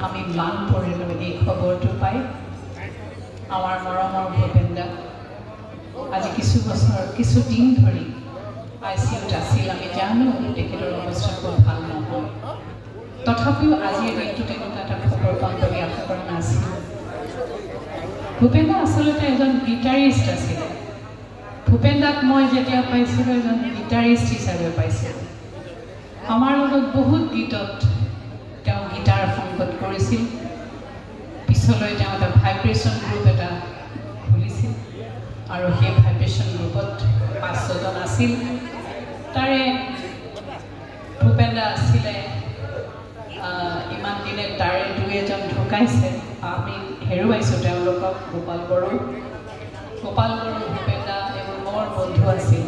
আমি ম্লান পৰিলোঁ এই খবৰটো পাই। আমাৰ মৰমৰ ভূপেন দা আজি কিছু দিন ধৰি ICUত আছিল। আমি জানো তেখেতৰ অৱস্থা খুব ভাল নহয়, তথাপিও আজিৰ দিনটো তেনেকুৱা এটা খবৰ পাম বুলি আশা কৰা নাছিলোঁ। ভূপেন দা আচলতে এজন গীটাৰিষ্ট আছিলে। ভূপেন দাক মই যেতিয়া পাইছিলোঁ এজন গীটাৰিষ্ট হিচাপে পাইছিলোঁ। আমাৰ লগত বহুত গীতত তেওঁ গীটাৰ সংগত কৰিছিল। পিছলৈ তেওঁ এটা ভাইব্ৰেশ্যন গ্ৰুপ এটা খুলিছিল আৰু সেই ভাইব্ৰেশ্যন গ্ৰুপত 5-6জন আছিল। তাৰে ভূপেন দা আছিলে। ইমান দিনে তাৰে 2-এজন ঢুকাইছে, আমি হেৰুৱাইছোঁ তেওঁলোকক। গোপাল বড়ো, ভূপেন দা এইবোৰ মোৰ বন্ধু আছিল।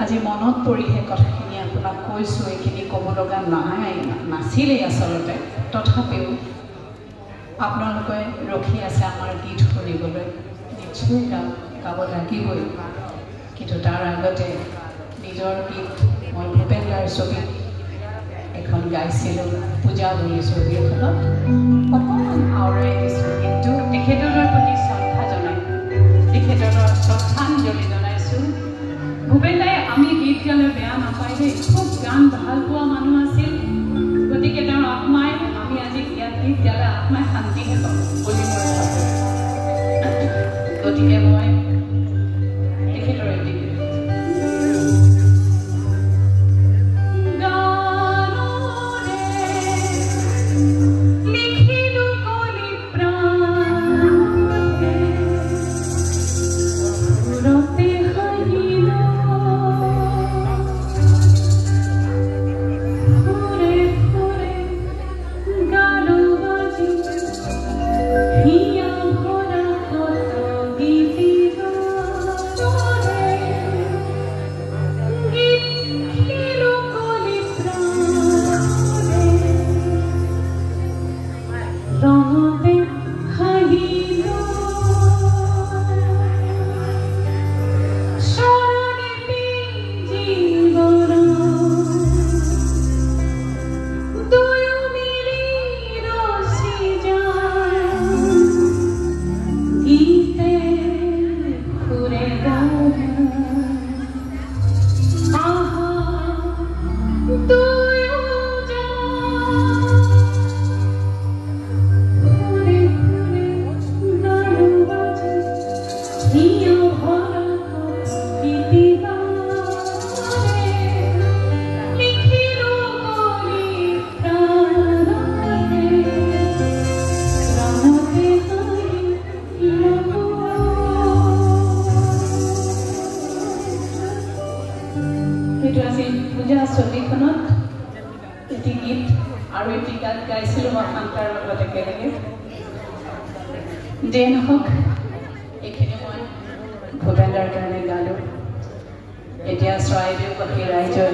আজি মনত পৰিহে কথাখিনি আপোনাক কৈছোঁ। এইখিনি ক'ব লগা নাছিলেই আচলতে, তথাপিও আপোনালোকে ৰখি আছে আমাৰ গীত শুনিবলৈ। নিশ্চয় গাব লাগিবই, কিন্তু তাৰ আগতে নিজৰ গীত মই ভূপেন দাৰ ছবিত এখন গাইছিলোঁ, পূজা বুলি ছবি এখনত অকণমান আওৰাই দিছোঁ। কিন্তু তেখেতলৈ প্ৰতি শ্ৰদ্ধা জনাই, তেখেতলৈ শ্ৰদ্ধাঞ্জলি জনাইছোঁ। ভূপেন দাই আমি গীত গালে বেয়া নাপায় দেই, খুব গান ভাল পোৱা মানুহ আছিল। গতিকে তেওঁৰ আত্মাই, আমি আজি ইয়াত গীত গালে আত্মাই শান্তিহে পাব বুলি মই ভাবোঁ। গতিকে মই তেখেতৰ এটি পূজা ছবিখনত এটি গীত আৰু এটি গান গাইছিলোঁ মই শান্তাৰ লগত একেলগে। যে নহওক, এইখিনি মই ভূপেন দাৰ কাৰণে গালোঁ। এতিয়া চৰাইদেউবাসী ৰাইজে